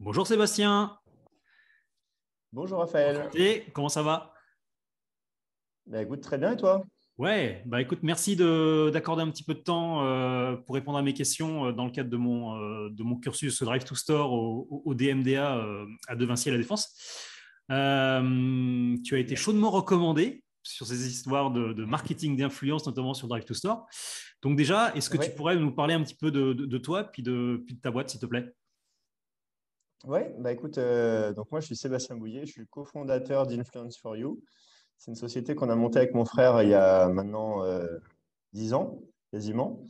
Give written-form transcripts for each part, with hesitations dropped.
Bonjour Sébastien, Bonjour Raphaël. enchanté, comment ça va? Bah, écoute, très bien et toi? Ouais, bah écoute, merci d'accorder un petit peu de temps pour répondre à mes questions dans le cadre de mon cursus Drive to Store au DMDA à De Vinci à la Défense. Tu as été Génial. chaudement recommandé sur ces histoires de marketing d'influence, notamment sur Drive to Store. Donc déjà, est-ce que tu Ouais, pourrais nous parler un petit peu de toi, puis de ta boîte, s'il te plaît? ouais, bah écoute, donc moi je suis Sébastien Bouillet, je suis le cofondateur d'Influence for You. C'est une société qu'on a montée avec mon frère il y a maintenant 10 ans, quasiment.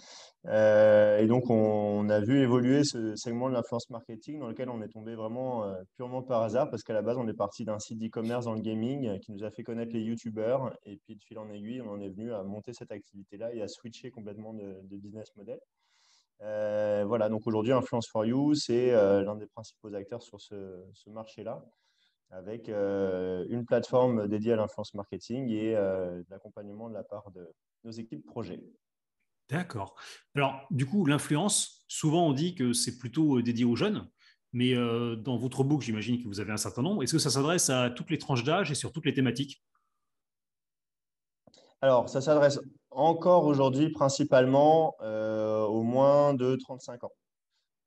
Et donc on a vu évoluer ce segment de l'influence marketing dans lequel on est tombé vraiment purement par hasard parce qu'à la base on est parti d'un site d'e-commerce dans le gaming qui nous a fait connaître les YouTubers et puis de fil en aiguille on en est venu à monter cette activité-là et à switcher complètement de business model. Voilà, donc aujourd'hui, Influence for You, c'est l'un des principaux acteurs sur ce marché-là, avec une plateforme dédiée à l'influence marketing et de l'accompagnement de la part de nos équipes projet. D'accord. Alors, du coup, l'influence, souvent on dit que c'est plutôt dédié aux jeunes, mais dans votre book, j'imagine que vous avez un certain nombre. Est-ce que ça s'adresse à toutes les tranches d'âge et sur toutes les thématiques? Alors, ça s'adresse encore aujourd'hui principalement aux moins de 35 ans,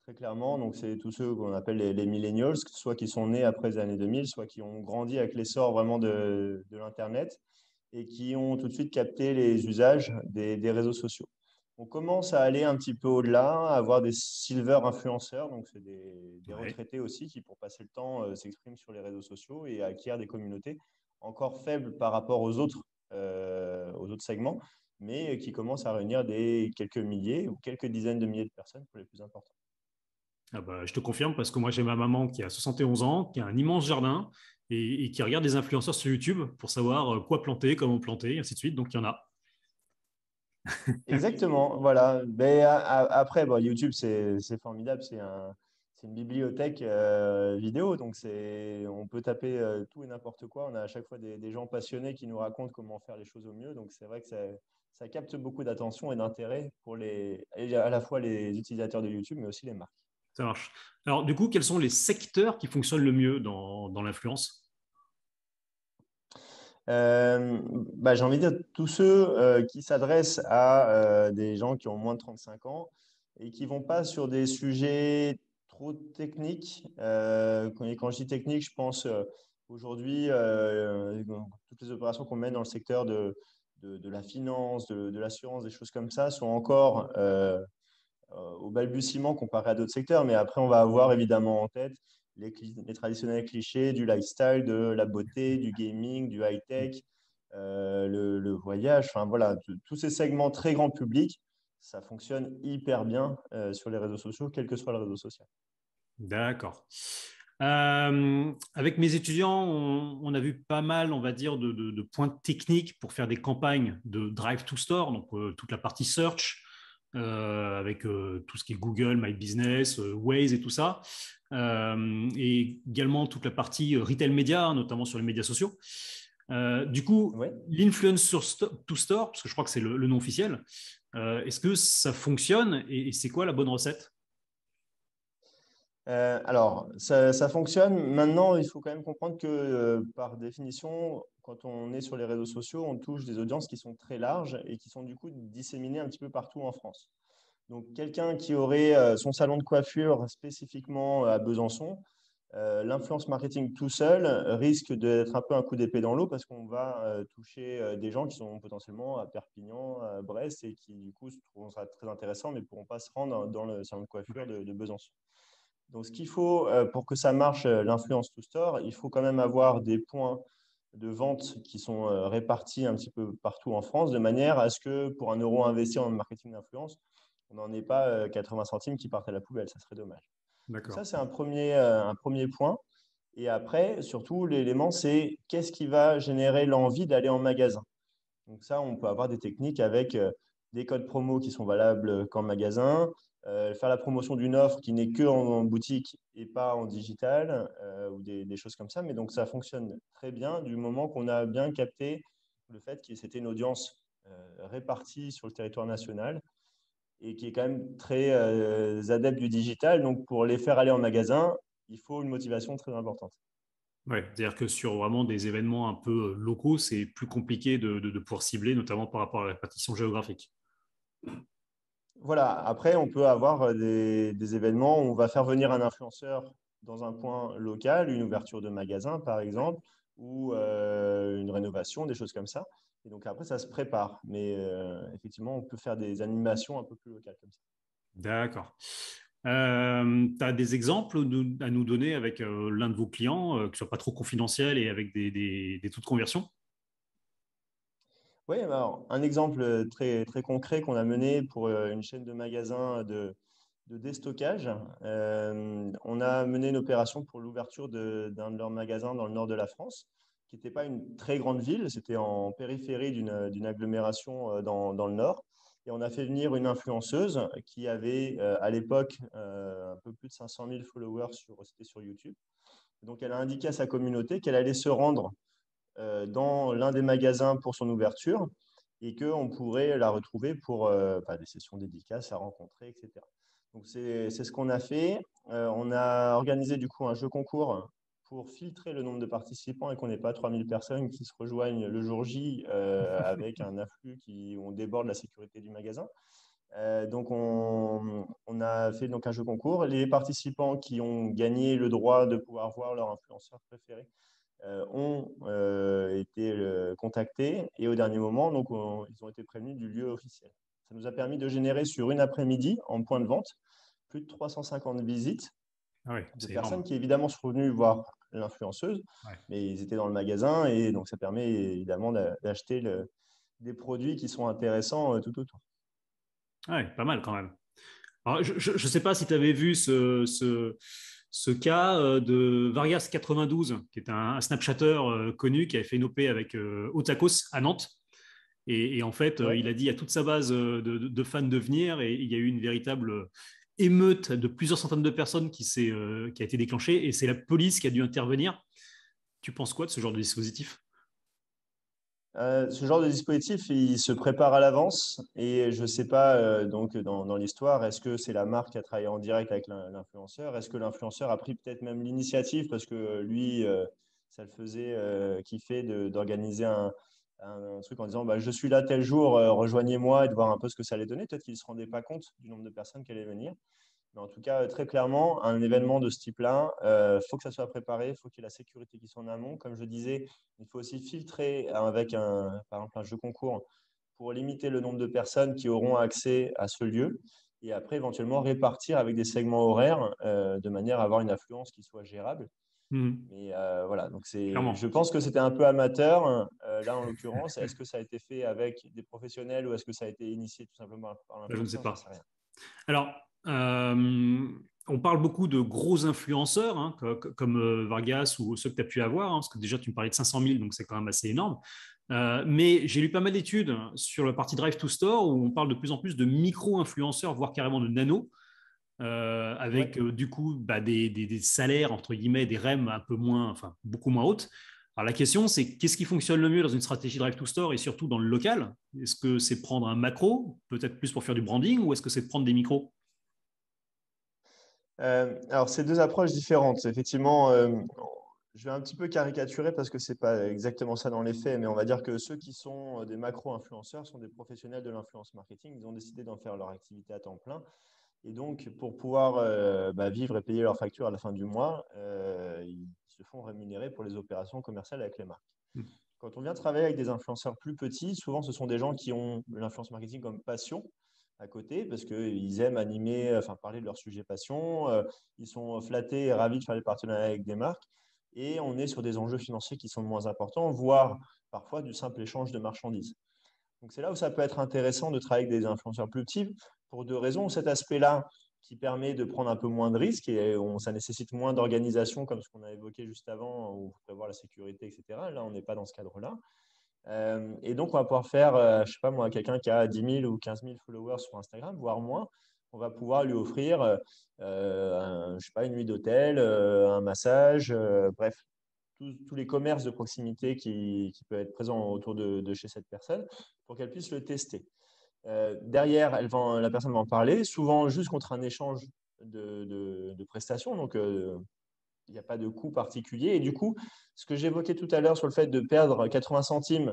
très clairement. Donc, c'est tous ceux qu'on appelle les millennials, soit qui sont nés après les années 2000, soit qui ont grandi avec l'essor vraiment de l'Internet et qui ont tout de suite capté les usages des réseaux sociaux. On commence à aller un petit peu au-delà, à avoir des silver influenceurs, donc c'est des Ouais. retraités aussi qui, pour passer le temps, s'expriment sur les réseaux sociaux et acquièrent des communautés encore faibles par rapport aux autres segments, mais qui commencent à réunir des quelques milliers ou quelques dizaines de milliers de personnes pour les plus importants. Ah bah, je te confirme parce que moi j'ai ma maman qui a 71 ans, qui a un immense jardin et qui regarde des influenceurs sur YouTube pour savoir quoi planter, comment planter, et ainsi de suite. Donc il y en a. Exactement, voilà. Mais après, bon, YouTube, c'est formidable, c'est une bibliothèque vidéo, donc on peut taper tout et n'importe quoi. On a à chaque fois des gens passionnés qui nous racontent comment faire les choses au mieux, donc c'est vrai que ça capte beaucoup d'attention et d'intérêt pour et à la fois les utilisateurs de YouTube, mais aussi les marques. Ça marche. Alors, du coup, quels sont les secteurs qui fonctionnent le mieux dans l'influence? Bah, j'ai envie de dire tous ceux qui s'adressent à des gens qui ont moins de 35 ans et qui vont pas sur des sujets trop techniques. Et quand je dis technique, je pense aujourd'hui toutes les opérations qu'on mène dans le secteur de la finance, de l'assurance, des choses comme ça sont encore au balbutiement comparé à d'autres secteurs. Mais après, on va avoir évidemment en tête les traditionnels clichés du lifestyle, de la beauté, du gaming, du high-tech, le voyage. Enfin, voilà, tous ces segments très grand public, ça fonctionne hyper bien sur les réseaux sociaux, quel que soit le réseau social. D'accord. Avec mes étudiants, on a vu pas mal, on va dire, de points techniques pour faire des campagnes de Drive to Store, donc toute la partie search, avec tout ce qui est Google, My Business, Waze et tout ça. Et également toute la partie retail média, hein, notamment sur les médias sociaux. Du coup, Oui. l'influence sur to Store, parce que je crois que c'est le nom officiel, est-ce que ça fonctionne et c'est quoi la bonne recette? Alors, ça fonctionne. Maintenant, il faut quand même comprendre que, par définition, quand on est sur les réseaux sociaux, on touche des audiences qui sont très larges et qui sont du coup disséminées un petit peu partout en France. Donc, quelqu'un qui aurait son salon de coiffure spécifiquement à Besançon, l'influence marketing tout seul risque d'être un peu un coup d'épée dans l'eau parce qu'on va toucher des gens qui sont potentiellement à Perpignan, à Brest et qui du coup se trouveront ça très intéressant mais ne pourront pas se rendre dans le salon de coiffure de Besançon. Donc, ce qu'il faut pour que ça marche, l'influence to store, il faut quand même avoir des points de vente qui sont répartis un petit peu partout en France, de manière à ce que pour un euro investi en marketing d'influence, on n'en ait pas 80 centimes qui partent à la poubelle, ça serait dommage. Donc ça, D'accord. c'est un premier point. Et après, surtout, l'élément, c'est qu'est-ce qui va générer l'envie d'aller en magasin. Donc ça, on peut avoir des techniques avec des codes promo qui sont valables qu'en magasin, faire la promotion d'une offre qui n'est que en boutique et pas en digital, ou des choses comme ça. Mais donc ça fonctionne très bien du moment qu'on a bien capté le fait que c'était une audience répartie sur le territoire national et qui est quand même très adepte du digital. Donc pour les faire aller en magasin, il faut une motivation très importante. Ouais, c'est-à-dire que sur vraiment des événements un peu locaux, c'est plus compliqué de pouvoir cibler, notamment par rapport à la répartition géographique. Voilà, après, on peut avoir des événements où on va faire venir un influenceur dans un point local, une ouverture de magasin par exemple, ou une rénovation, des choses comme ça. Et donc après, ça se prépare. Mais effectivement, on peut faire des animations un peu plus locales comme ça. D'accord. Tu as des exemples à nous donner avec l'un de vos clients, qui ne soient pas trop confidentiels et avec des taux de conversion? Oui, alors, un exemple très, très concret qu'on a mené pour une chaîne de magasins de déstockage. On a mené une opération pour l'ouverture d'un de leurs magasins dans le nord de la France, qui n'était pas une très grande ville, c'était en périphérie d'une agglomération dans le nord. Et on a fait venir une influenceuse qui avait à l'époque un peu plus de 500 000 followers c'était sur YouTube. Donc elle a indiqué à sa communauté qu'elle allait se rendre dans l'un des magasins pour son ouverture et qu'on pourrait la retrouver pour des sessions dédicaces à rencontrer, etc. Donc, c'est ce qu'on a fait. On a organisé du coup un jeu concours pour filtrer le nombre de participants et qu'on n'ait pas 3000 personnes qui se rejoignent le jour J avec un afflux où on déborde la sécurité du magasin. Donc, on a fait donc un jeu concours. Les participants qui ont gagné le droit de pouvoir voir leur influenceur préféré ont été contactés et au dernier moment, donc, ils ont été prévenus du lieu officiel. Ça nous a permis de générer sur une après-midi en point de vente plus de 350 visites Ah oui, de c'est personnes énorme. qui évidemment sont venues voir l'influenceuse, Ouais. mais ils étaient dans le magasin et donc ça permet évidemment d'acheter des produits qui sont intéressants tout autour. Ouais, pas mal quand même. Alors, je ne sais pas si tu avais vu ce cas de Vargas92, qui est un Snapchatter connu qui avait fait une OP avec Otakos à Nantes. Et en fait, Ouais. il a dit à toute sa base de fans de venir et il y a eu une véritable émeute de plusieurs centaines de personnes qui a été déclenchée et c'est la police qui a dû intervenir. Tu penses quoi de ce genre de dispositif? Ce genre de dispositif, il se prépare à l'avance et je ne sais pas, donc dans l'histoire, est-ce que c'est la marque qui a travaillé en direct avec l'influenceur? Est-ce que l'influenceur a pris peut-être même l'initiative parce que lui, ça le faisait kiffer d'organiser un truc en disant bah, je suis là tel jour, rejoignez-moi et de voir un peu ce que ça allait donner. Peut-être qu'il ne se rendait pas compte du nombre de personnes qui allaient venir. Mais en tout cas, très clairement, un événement de ce type-là, faut que ça soit préparé, il faut qu'il y ait la sécurité qui soit en amont. Comme je disais, il faut aussi filtrer avec par exemple, un jeu concours pour limiter le nombre de personnes qui auront accès à ce lieu et après éventuellement répartir avec des segments horaires de manière à avoir une affluence qui soit gérable. Mhm. Mais voilà, donc je Clairement. pense que c'était un peu amateur là en l'occurrence. Est-ce que ça a été fait avec des professionnels ou est-ce que ça a été initié tout simplement par Je ne sais l'influenceur? J'en pas. sais rien. Alors, on parle beaucoup de gros influenceurs, hein, comme Vargas ou ceux que tu as pu avoir, hein, parce que déjà, tu me parlais de 500 000, donc c'est quand même assez énorme. Mais j'ai lu pas mal d'études sur la partie Drive to Store où on parle de plus en plus de micro-influenceurs, voire carrément de nano, Ouais. avec du coup des salaires, entre guillemets, des REM un peu moins, enfin beaucoup moins hautes. Alors la question, c'est qu'est-ce qui fonctionne le mieux dans une stratégie Drive to Store et surtout dans le local? Est-ce que c'est prendre un macro, peut-être plus pour faire du branding, ou est-ce que c'est de prendre des micros? Alors, c'est deux approches différentes. Effectivement, je vais un petit peu caricaturer parce que c'est pas exactement ça dans les faits, mais on va dire que ceux qui sont des macro-influenceurs sont des professionnels de l'influence marketing. Ils ont décidé d'en faire leur activité à temps plein. Et donc, pour pouvoir vivre et payer leurs factures à la fin du mois, ils se font rémunérer pour les opérations commerciales avec les marques. Quand on vient travailler avec des influenceurs plus petits, souvent ce sont des gens qui ont l'influence marketing comme passion à côté parce qu'ils aiment animer, enfin parler de leur sujet passion. Ils sont flattés et ravis de faire des partenariats avec des marques. Et on est sur des enjeux financiers qui sont moins importants, voire parfois du simple échange de marchandises. Donc c'est là où ça peut être intéressant de travailler avec des influenceurs plus petits pour deux raisons. Cet aspect-là qui permet de prendre un peu moins de risques et ça nécessite moins d'organisation comme ce qu'on a évoqué juste avant, où il faut prévoir la sécurité, etc. Là, on n'est pas dans ce cadre-là. Et donc, on va pouvoir faire, je ne sais pas moi, quelqu'un qui a 10 000 ou 15 000 followers sur Instagram, voire moins, on va pouvoir lui offrir, je sais pas, une nuit d'hôtel, un massage, bref, tous les commerces de proximité qui peuvent être présents autour de chez cette personne pour qu'elle puisse le tester. Derrière, la personne va en parler, souvent juste contre un échange de prestations. Donc, il n'y a pas de coût particulier. Et du coup, ce que j'évoquais tout à l'heure sur le fait de perdre 80 centimes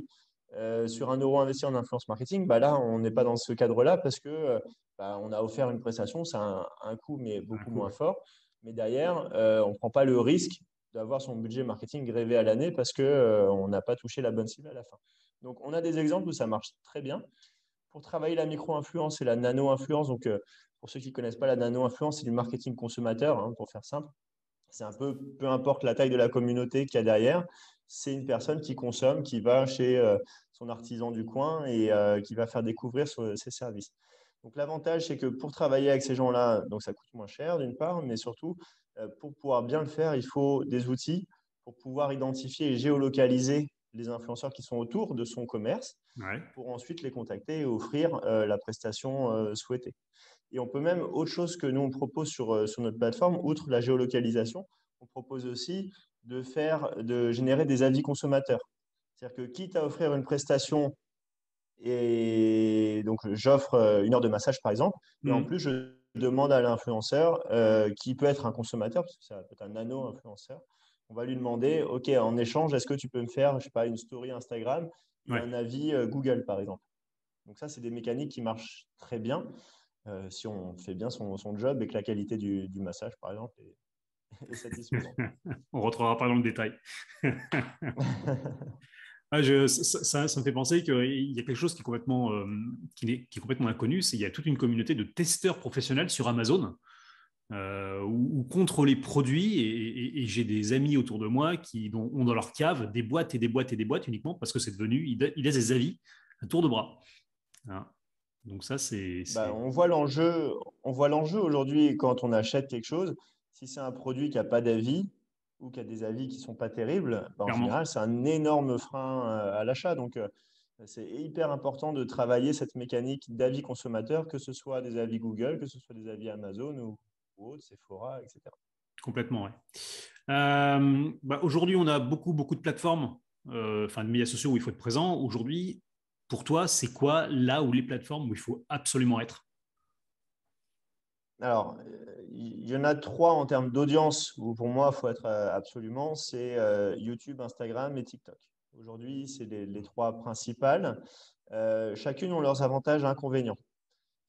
sur 1 € investi en influence marketing, bah là, on n'est pas dans ce cadre-là parce que on a offert une prestation, c'est un coût, mais Un beaucoup coup, moins ouais. fort. Mais derrière, on ne prend pas le risque d'avoir son budget marketing grévé à l'année parce qu'on on n'a pas touché la bonne cible à la fin. Donc, on a des exemples où ça marche très bien. Pour travailler la micro-influence et la nano-influence, donc pour ceux qui ne connaissent pas la nano-influence, c'est du marketing consommateur, hein, pour faire simple. C'est un peu importe la taille de la communauté qu'il y a derrière, c'est une personne qui consomme, qui va chez son artisan du coin et qui va faire découvrir ses services. Donc l'avantage, c'est que pour travailler avec ces gens-là, donc ça coûte moins cher d'une part, mais surtout, pour pouvoir bien le faire, il faut des outils pour pouvoir identifier et géolocaliser les influenceurs qui sont autour de son commerce Ouais. pour ensuite les contacter et offrir la prestation souhaitée. Et on peut même, autre chose que nous on propose sur notre plateforme, outre la géolocalisation, on propose aussi de générer des avis consommateurs. C'est-à-dire que quitte à offrir une prestation, et donc j'offre 1 heure de massage par exemple, et en Mhm. plus je demande à l'influenceur, qui peut être un consommateur, parce que ça peut être un nano-influenceur, on va lui demander, OK, en échange, est-ce que tu peux me faire, je sais pas, une story Instagram et Ouais. un avis Google par exemple. Donc ça, c'est des mécaniques qui marchent très bien si on fait bien son job et que la qualité du massage, par exemple, est satisfaisante. On rentrera pas dans le détail. Ah, ça me fait penser qu'il y a quelque chose qui est complètement, qui est complètement inconnu, c'est qu'il y a toute une communauté de testeurs professionnels sur Amazon ou contre les produits et j'ai des amis autour de moi qui ont dans leur cave des boîtes et des boîtes et des boîtes uniquement parce que c'est devenu, ils laissent des avis à tour de bras. Hein. Donc ça, Bah, on voit l'enjeu aujourd'hui quand on achète quelque chose. Si c'est un produit qui n'a pas d'avis ou qui a des avis qui ne sont pas terribles, bah, en clairement. général, c'est un énorme frein à l'achat. Donc, c'est hyper important de travailler cette mécanique d'avis consommateur, que ce soit des avis Google, que ce soit des avis Amazon ou autres, Sephora, etc. Complètement, ouais. Aujourd'hui, on a beaucoup de plateformes, enfin de médias sociaux où il faut être présent. Aujourd'hui, pour toi, c'est quoi là où les plateformes où il faut absolument être? Alors, il y en a 3 en termes d'audience où pour moi, il faut être absolument, c'est YouTube, Instagram et TikTok. Aujourd'hui, c'est les 3 principales. Chacune ont leurs avantages et inconvénients.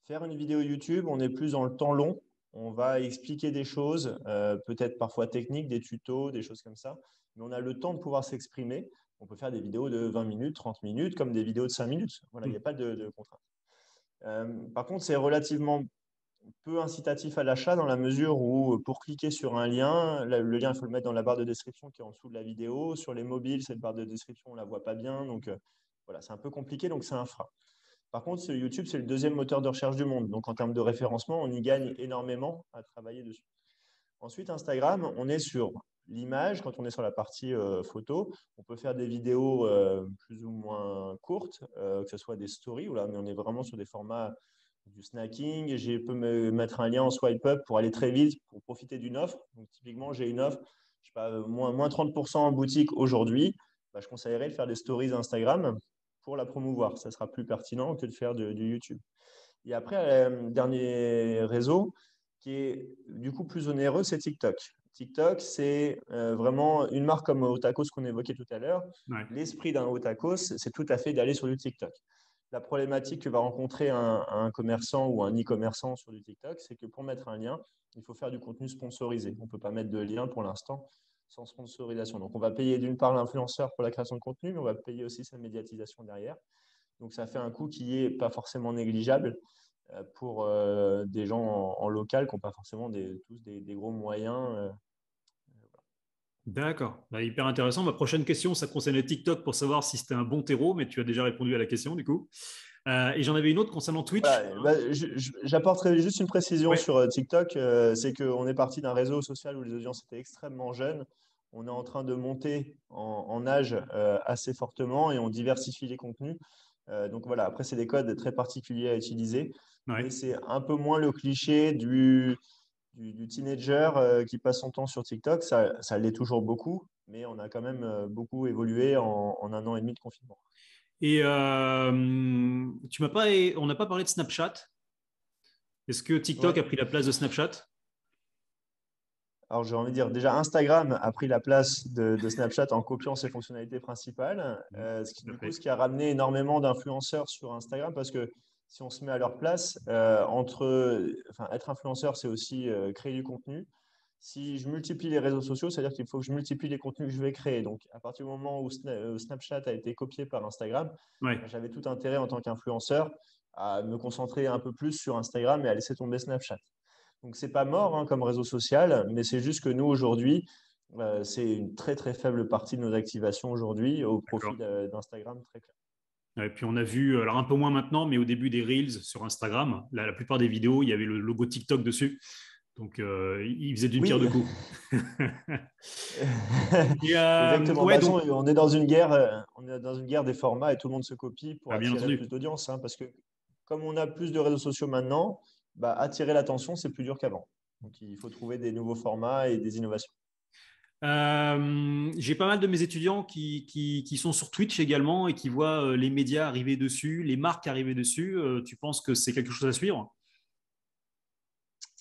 Faire une vidéo YouTube, on est plus dans le temps long. On va expliquer des choses, peut-être parfois techniques, des tutos, des choses comme ça. Mais on a le temps de pouvoir s'exprimer. On peut faire des vidéos de 20 minutes, 30 minutes, comme des vidéos de 5 minutes. Voilà, il n'y a pas de contrainte. Par contre, c'est relativement peu incitatif à l'achat dans la mesure où pour cliquer sur un lien, le lien, il faut le mettre dans la barre de description qui est en dessous de la vidéo. Sur les mobiles, cette barre de description, on ne la voit pas bien. Donc voilà, c'est un peu compliqué, donc c'est un frein. Par contre, YouTube, c'est le deuxième moteur de recherche du monde. Donc en termes de référencement, on y gagne énormément à travailler dessus. Ensuite, Instagram, on est sur l'image. Quand on est sur la partie photo, on peut faire des vidéos plus ou moins courtes, que ce soit des stories, où là, mais on est vraiment sur des formats du snacking. Je peux me mettre un lien en swipe up pour aller très vite, pour profiter d'une offre. Donc, typiquement, j'ai une offre, je sais pas, moins 30% en boutique aujourd'hui. Bah, je conseillerais de faire des stories Instagram pour la promouvoir. Ça sera plus pertinent que de faire du YouTube. Et après, dernier réseau qui est du coup plus onéreux, c'est TikTok. TikTok, c'est vraiment une marque comme Otakos qu'on évoquait tout à l'heure. Ouais. L'esprit d'un Otakos, c'est tout à fait d'aller sur du TikTok. La problématique que va rencontrer un commerçant ou un e-commerçant sur du TikTok, c'est que pour mettre un lien, il faut faire du contenu sponsorisé. On ne peut pas mettre de lien pour l'instant sans sponsorisation. Donc, on va payer d'une part l'influenceur pour la création de contenu, mais on va payer aussi sa médiatisation derrière. Donc, ça fait un coût qui n'est pas forcément négligeable pour des gens en local qui n'ont pas forcément tous des gros moyens. D'accord. Hyper intéressant. Ma prochaine question, ça concernait TikTok pour savoir si c'était un bon terreau, mais tu as déjà répondu à la question du coup. Et j'en avais une autre concernant Twitch. Voilà, bah, j'apporterai juste une précision Ouais. sur TikTok. C'est qu'on est parti d'un réseau social où les audiences étaient extrêmement jeunes. On est en train de monter en âge assez fortement et on diversifie les contenus. Donc voilà, après, c'est des codes très particuliers à utiliser, Ouais. mais c'est un peu moins le cliché du teenager qui passe son temps sur TikTok. Ça l'est toujours beaucoup, mais on a quand même beaucoup évolué en 1 an et demi de confinement. Et on n'a pas parlé de Snapchat. Est-ce que TikTok Ouais. a pris la place de Snapchat? Alors, j'ai envie de dire, déjà, Instagram a pris la place de Snapchat en copiant ses fonctionnalités principales, Tout à ce fait. qui a ramené énormément d'influenceurs sur Instagram parce que si on se met à leur place, enfin, être influenceur, c'est aussi créer du contenu. Si je multiplie les réseaux sociaux, c'est-à-dire qu'il faut que je multiplie les contenus que je vais créer. Donc, à partir du moment où Snapchat a été copié par Instagram, Ouais. ben, j'avais tout intérêt en tant qu'influenceur à me concentrer un peu plus sur Instagram et à laisser tomber Snapchat. Donc, c'est pas mort hein, comme réseau social, mais c'est juste que nous, aujourd'hui, c'est une très, très faible partie de nos activations aujourd'hui au profit D'accord. d'Instagram, très clair. Et puis on a vu, alors un peu moins maintenant, mais au début des Reels sur Instagram, la plupart des vidéos, il y avait le logo TikTok dessus. Donc il faisait d'une pierre Oui, deux coups. Et, exactement. ouais, Bah, de toute donc, façon, on est dans une guerre des formats et tout le monde se copie pour bah, bien attirer plus entendu. d'audience, hein, parce que comme on a plus de réseaux sociaux maintenant, bah, attirer l'attention, c'est plus dur qu'avant. Donc, il faut trouver des nouveaux formats et des innovations. J'ai pas mal de mes étudiants qui sont sur Twitch également et qui voient les médias arriver dessus, les marques arriver dessus. Tu penses que c'est quelque chose à suivre?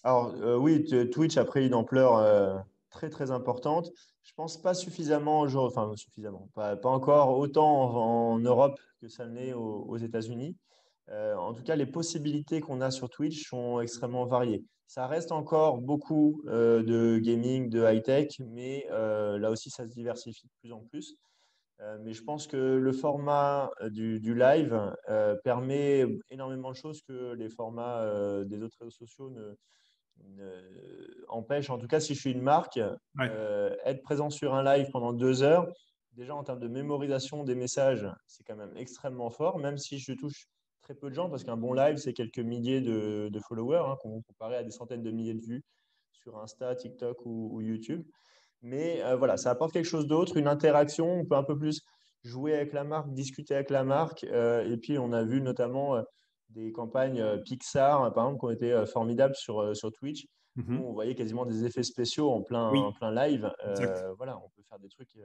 Alors, oui, Twitch a pris une ampleur très, très importante. Je pense pas suffisamment, enfin, suffisamment, pas encore autant en Europe que ça l'est aux États-Unis. En tout cas, les possibilités qu'on a sur Twitch sont extrêmement variées. Ça reste encore beaucoup de gaming, de high-tech, mais là aussi, ça se diversifie de plus en plus. Mais je pense que le format du live permet énormément de choses que les formats des autres réseaux sociaux empêchent. En tout cas, si je suis une marque, Ouais. être présent sur un live pendant 2 heures, déjà en termes de mémorisation des messages, c'est quand même extrêmement fort, même si je touche très peu de gens, parce qu'un bon live, c'est quelques milliers de followers, hein, comparé à des centaines de milliers de vues sur Insta, TikTok ou YouTube. Mais voilà, ça apporte quelque chose d'autre, une interaction. On peut un peu plus jouer avec la marque, discuter avec la marque. Et puis, on a vu notamment des campagnes Pixar, par exemple, qui ont été formidables sur Twitch, où Mhm. on voyait quasiment des effets spéciaux en Oui, plein live. exact. Voilà, on peut faire des trucs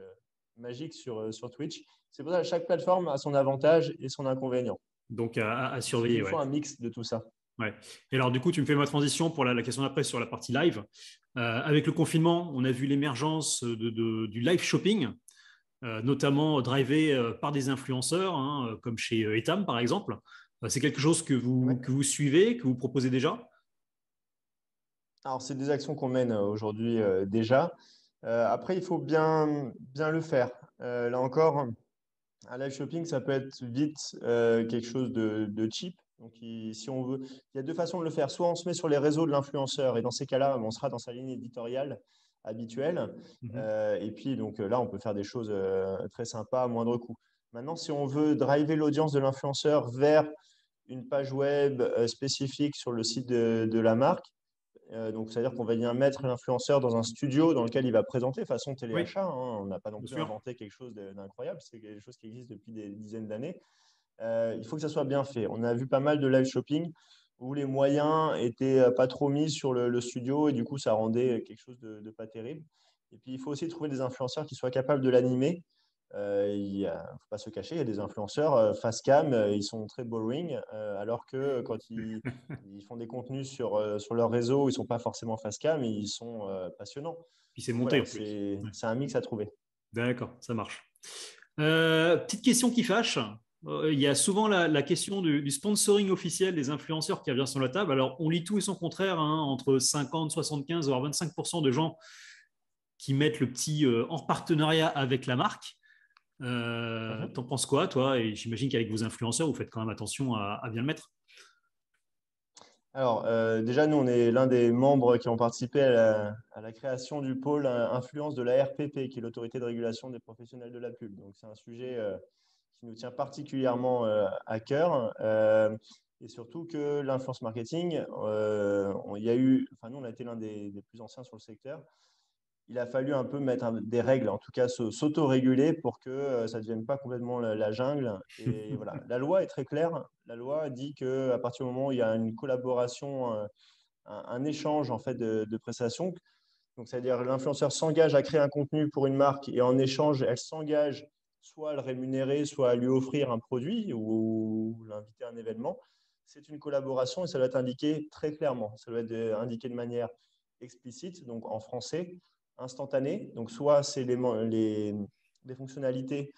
magiques sur Twitch. C'est pour ça que chaque plateforme a son avantage et son inconvénient. Donc à Il surveiller, faut ouais. un mix de tout ça. Ouais. Et alors, du coup, tu me fais ma transition pour la question d'après sur la partie live. Avec le confinement, on a vu l'émergence du live shopping, notamment drivé par des influenceurs, hein, comme chez Etam, par exemple. C'est quelque chose Ouais. que vous suivez, que vous proposez déjà? Alors, c'est des actions qu'on mène aujourd'hui déjà. Après, il faut bien le faire. Là encore, un live shopping, ça peut être vite quelque chose de cheap. Donc, si on veut, il y a deux façons de le faire. Soit on se met sur les réseaux de l'influenceur, et dans ces cas-là, on sera dans sa ligne éditoriale habituelle. Mhm. Et puis, donc là, on peut faire des choses très sympas à moindre coût. Maintenant, si on veut driver l'audience de l'influenceur vers une page web spécifique sur le site de la marque, donc, c'est-à-dire qu'on va bien mettre l'influenceur dans un studio dans lequel il va présenter façon Oui, téléachat, hein. On n'a pas non bien plus sûr. inventé quelque chose d'incroyable. C'est quelque chose qui existe depuis des dizaines d'années. Il faut que ça soit bien fait. On a vu pas mal de live shopping où les moyens étaient pas trop mis sur le studio et du coup, ça rendait quelque chose de pas terrible. Et puis, il faut aussi trouver des influenceurs qui soient capables de l'animer. Il ne faut pas se cacher, il y a des influenceurs face cam, ils sont très boring, alors que quand ils font des contenus sur leur réseau, ils ne sont pas forcément face cam, ils sont passionnants. Puis c'est Donc monté voilà, en plus. Ouais. c'est un mix à trouver. D'accord, ça marche. Petite question qui fâche. Il y a souvent la question du sponsoring officiel des influenceurs qui revient sur la table. Alors, on lit tout et son contraire, hein, entre 50, 75, voire 25% de gens qui mettent le petit en partenariat avec la marque. Mhm. T'en penses quoi, toi? Et j'imagine qu'avec vos influenceurs, vous faites quand même attention à bien le mettre. Alors, déjà, nous, on est l'un des membres qui ont participé à la création du pôle influence de la RPP, qui est l'autorité de régulation des professionnels de la pub. Donc, c'est un sujet qui nous tient particulièrement à cœur. Et surtout que l'influence marketing, il y a eu, enfin, nous, on a été l'un des plus anciens sur le secteur. Il a fallu un peu mettre des règles, en tout cas s'auto-réguler pour que ça ne devienne pas complètement la jungle. Et voilà, la loi est très claire. La loi dit qu'à partir du moment où il y a une collaboration, un échange en fait de prestations, donc c'est-à-dire l'influenceur s'engage à créer un contenu pour une marque et en échange, elle s'engage soit à le rémunérer, soit à lui offrir un produit ou l'inviter à un événement. C'est une collaboration et ça doit être indiqué très clairement. Ça doit être indiqué de manière explicite, donc en français, instantané. Donc, soit c'est les fonctionnalités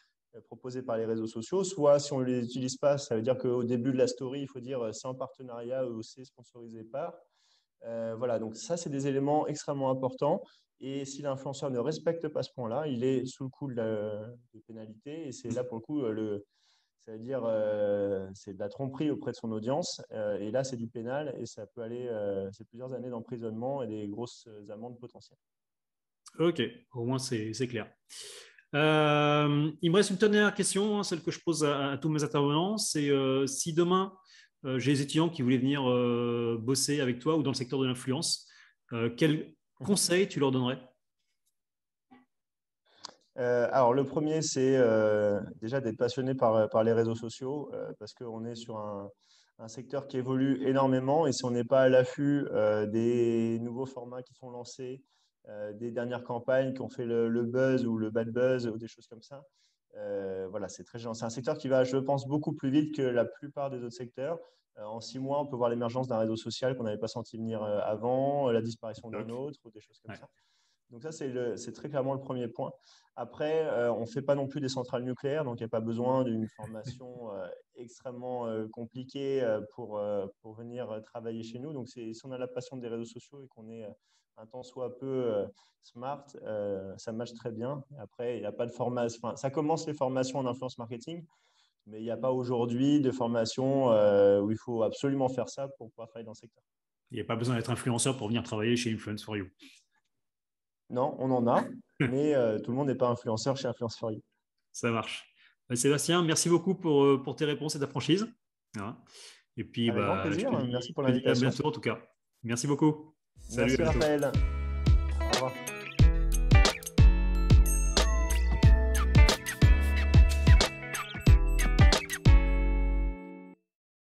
proposées par les réseaux sociaux, soit si on ne les utilise pas, ça veut dire qu'au début de la story, il faut dire c'est en partenariat ou c'est sponsorisé par. Voilà, donc ça, c'est des éléments extrêmement importants. Et si l'influenceur ne respecte pas ce point-là, il est sous le coup de pénalité. Et c'est là, pour le coup, ça veut dire c'est de la tromperie auprès de son audience. Et là, c'est du pénal et ça peut aller, c'est plusieurs années d'emprisonnement et des grosses amendes potentielles. Ok, au moins c'est clair. Il me reste une dernière question, hein, celle que je pose à tous mes intervenants. C'est si demain j'ai des étudiants qui voulaient venir bosser avec toi ou dans le secteur de l'influence, quel conseil tu leur donnerais? Alors, le premier, c'est déjà d'être passionné par les réseaux sociaux parce qu'on est sur un secteur qui évolue énormément et si on n'est pas à l'affût des nouveaux formats qui sont lancés, des dernières campagnes qui ont fait le buzz ou le bad buzz ou des choses comme ça, voilà, c'est très gênant. C'est un secteur qui va, je pense, beaucoup plus vite que la plupart des autres secteurs. En 6 mois, on peut voir l'émergence d'un réseau social qu'on n'avait pas senti venir avant, la disparition d'un autre ou des choses comme Ouais. ça. Donc ça, c'est très clairement le premier point. Après, on ne fait pas non plus des centrales nucléaires, donc il n'y a pas besoin d'une formation extrêmement compliquée pour venir travailler chez nous. Donc si on a la passion des réseaux sociaux et qu'on est un tant soit peu smart, ça marche très bien. Après, il n'y a pas de formation. Enfin, ça commence les formations en influence marketing, mais il n'y a pas aujourd'hui de formation où il faut absolument faire ça pour pouvoir travailler dans le secteur. Il n'y a pas besoin d'être influenceur pour venir travailler chez Influence for You. Non, on en a, mais tout le monde n'est pas influenceur chez Influence for You. Ça marche. Sébastien, merci beaucoup pour tes réponses et ta franchise. Hein. Et puis, Avec grand je plaisir. te dis, Merci pour je te dis à l'invitation. bientôt en tout cas. Merci beaucoup. Salut, Merci à bientôt. Raphaël.